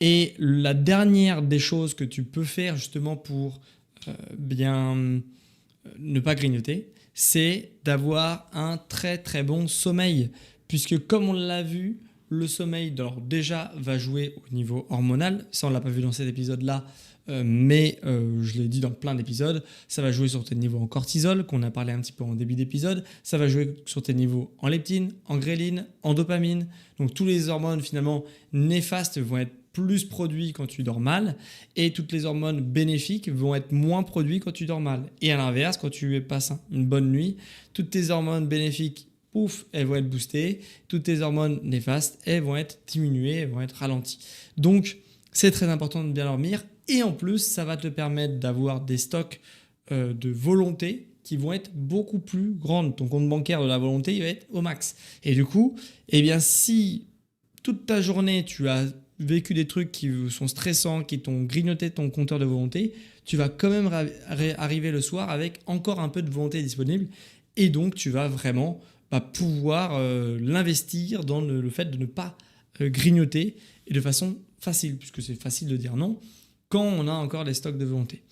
Et la dernière des choses que tu peux faire justement pour ne pas grignoter, c'est d'avoir un très très bon sommeil. Puisque comme on l'a vu, le sommeil alors déjà va jouer au niveau hormonal. Ça, on ne l'a pas vu dans cet épisode-là, mais je l'ai dit dans plein d'épisodes. Ça va jouer sur tes niveaux en cortisol, qu'on a parlé un petit peu en début d'épisode. Ça va jouer sur tes niveaux en leptine, en gréline, en dopamine. Donc tous les hormones finalement néfastes vont être plus produits quand tu dors mal, et toutes les hormones bénéfiques vont être moins produites quand tu dors mal. Et à l'inverse, quand tu passes une bonne nuit, toutes tes hormones bénéfiques, pouf, elles vont être boostées. Toutes tes hormones néfastes, elles vont être diminuées, elles vont être ralenties. Donc, c'est très important de bien dormir. Et en plus, ça va te permettre d'avoir des stocks de volonté qui vont être beaucoup plus grandes. Ton compte bancaire de la volonté, il va être au max. Et du coup, eh bien, si toute ta journée, tu as vécu des trucs qui sont stressants, qui t'ont grignoté ton compteur de volonté, tu vas quand même arriver le soir avec encore un peu de volonté disponible. Et donc, tu vas vraiment pouvoir l'investir dans le fait de ne pas grignoter, et de façon facile, puisque c'est facile de dire non quand on a encore des stocks de volonté.